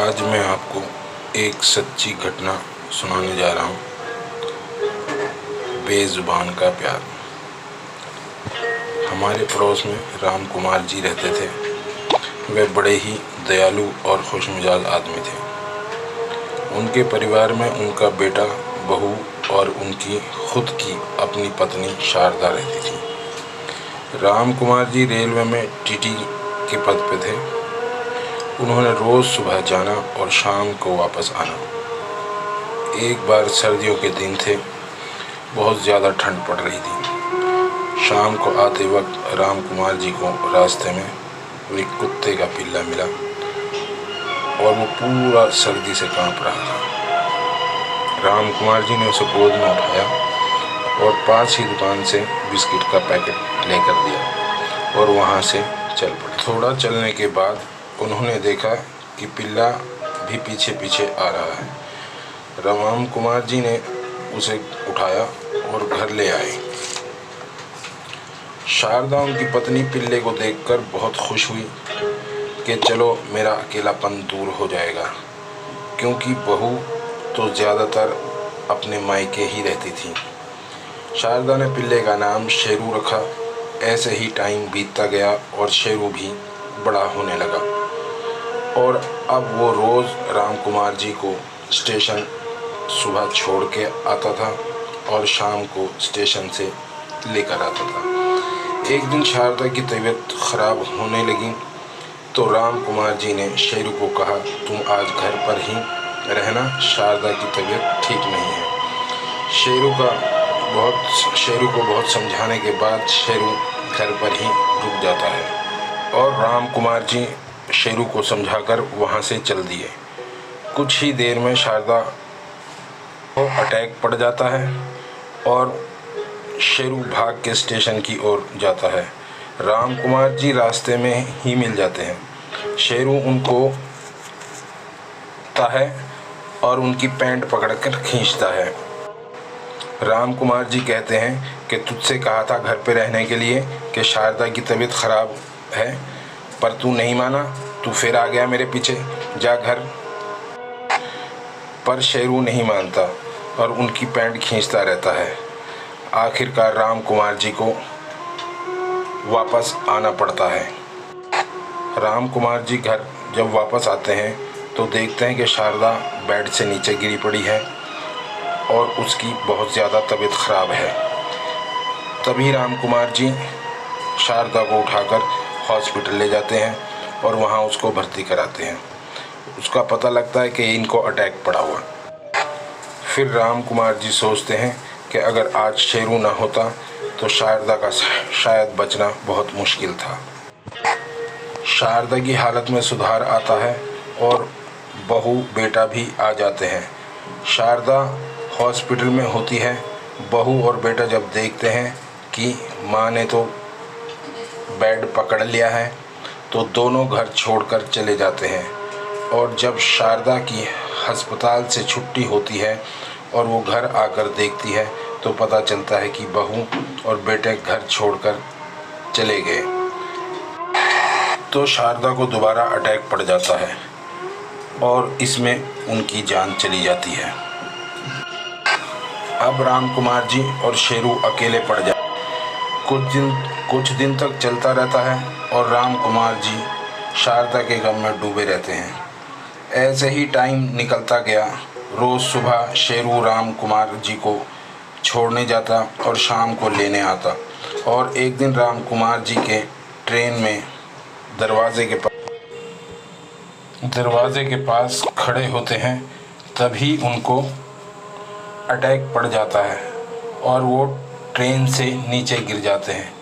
आज मैं आपको एक सच्ची घटना सुनाने जा रहा हूँ। बेजुबान का प्यार। हमारे पड़ोस में राम कुमार जी रहते थे। वे बड़े ही दयालु और खुशमिजाज आदमी थे। उनके परिवार में उनका बेटा, बहू और उनकी खुद की अपनी पत्नी शारदा रहती थी। राम कुमार जी रेलवे में टीटी के पद पे थे। उन्होंने रोज़ सुबह जाना और शाम को वापस आना। एक बार सर्दियों के दिन थे, बहुत ज़्यादा ठंड पड़ रही थी। शाम को आते वक्त राम कुमार जी को रास्ते में एक कुत्ते का पिल्ला मिला और वो पूरा सर्दी से कांप रहा था। राम कुमार जी ने उसे गोद में उठाया और पास ही दुकान से बिस्किट का पैकेट लेकर दिया और वहाँ से चल पड़े। थोड़ा चलने के बाद उन्होंने देखा कि पिल्ला भी पीछे पीछे आ रहा है। राम कुमार जी ने उसे उठाया और घर ले आए। शारदा, उनकी पत्नी, पिल्ले को देखकर बहुत खुश हुई कि चलो मेरा अकेलापन दूर हो जाएगा, क्योंकि बहू तो ज़्यादातर अपने मायके ही रहती थी। शारदा ने पिल्ले का नाम शेरू रखा। ऐसे ही टाइम बीतता गया और शेरू भी बड़ा होने लगा और अब वो रोज़ राम कुमार जी को स्टेशन सुबह छोड़ के आता था और शाम को स्टेशन से लेकर आता था। एक दिन शारदा की तबीयत ख़राब होने लगी तो राम कुमार जी ने शेरू को कहा, तुम आज घर पर ही रहना, शारदा की तबीयत ठीक नहीं है। शेरू को बहुत समझाने के बाद शेरू घर पर ही रुक जाता है और राम कुमार जी शेरू को समझाकर वहाँ से चल दिए। कुछ ही देर में शारदा को अटैक पड़ जाता है और शेरू भाग के स्टेशन की ओर जाता है। राम कुमार जी रास्ते में ही मिल जाते हैं। शेरू उनको है और उनकी पैंट पकड़कर खींचता है। राम कुमार जी कहते हैं कि तुझसे कहा था घर पे रहने के लिए कि शारदा की तबीयत ख़राब है, पर तू नहीं माना, तू फिर आ गया मेरे पीछे, जा घर। पर शेरू नहीं मानता और उनकी पैंट खींचता रहता है। आखिरकार राम कुमार जी को वापस आना पड़ता है। राम कुमार जी घर जब वापस आते हैं तो देखते हैं कि शारदा बेड से नीचे गिरी पड़ी है और उसकी बहुत ज़्यादा तबीयत ख़राब है। तभी राम कुमार जी शारदा को उठाकर हॉस्पिटल ले जाते हैं और वहाँ उसको भर्ती कराते हैं। उसका पता लगता है कि इनको अटैक पड़ा हुआ। फिर राम कुमार जी सोचते हैं कि अगर आज शेरू ना होता तो शारदा का शायद बचना बहुत मुश्किल था। शारदा की हालत में सुधार आता है और बहू बेटा भी आ जाते हैं। शारदा हॉस्पिटल में होती है। बहू और बेटा जब देखते हैं कि माँ ने तो बेड पकड़ लिया है तो दोनों घर छोड़कर चले जाते हैं। और जब शारदा की अस्पताल से छुट्टी होती है और वो घर आकर देखती है तो पता चलता है कि बहू और बेटे घर छोड़कर चले गए। तो शारदा को दोबारा अटैक पड़ जाता है और इसमें उनकी जान चली जाती है। अब राम कुमार जी और शेरू अकेले पड़ जाते। कुछ दिन तक चलता रहता है और राम कुमार जी शारदा के गम में डूबे रहते हैं। ऐसे ही टाइम निकलता गया। रोज़ सुबह शेरू राम कुमार जी को छोड़ने जाता और शाम को लेने आता। और एक दिन राम कुमार जी के ट्रेन में दरवाजे के पास खड़े होते हैं, तभी उनको अटैक पड़ जाता है और वो ट्रेन से नीचे गिर जाते हैं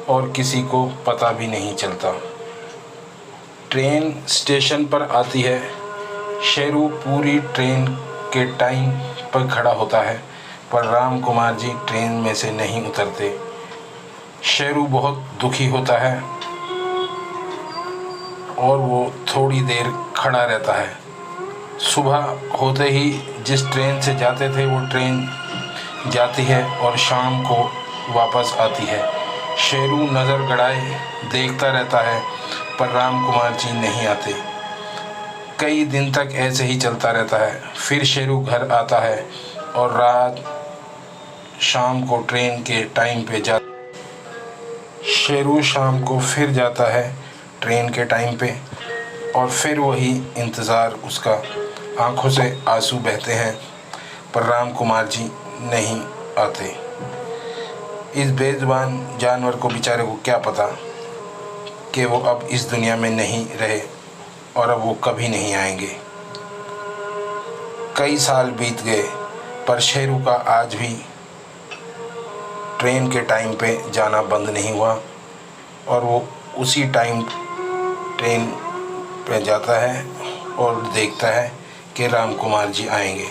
और किसी को पता भी नहीं चलता। ट्रेन स्टेशन पर आती है। शेरू पूरी ट्रेन के टाइम पर खड़ा होता है, पर राम कुमार जी ट्रेन में से नहीं उतरते। शेरू बहुत दुखी होता है और वो थोड़ी देर खड़ा रहता है। सुबह होते ही जिस ट्रेन से जाते थे वो ट्रेन जाती है और शाम को वापस आती है। शेरू नज़र गड़ाए देखता रहता है, पर राम कुमार जी नहीं आते। कई दिन तक ऐसे ही चलता रहता है। फिर शेरू घर आता है और रात शाम को ट्रेन के टाइम पे शेरू शाम को फिर जाता है ट्रेन के टाइम पे, और फिर वही इंतज़ार उसका। आंखों से आंसू बहते हैं पर राम कुमार जी नहीं आते। इस बेज़ुबान जानवर को बेचारे को क्या पता कि वो अब इस दुनिया में नहीं रहे और अब वो कभी नहीं आएंगे। कई साल बीत गए पर शेरू का आज भी ट्रेन के टाइम पे जाना बंद नहीं हुआ, और वो उसी टाइम ट्रेन पे जाता है और देखता है कि राम कुमार जी आएंगे।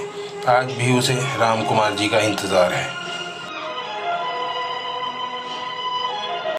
आज भी उसे राम कुमार जी का इंतज़ार है।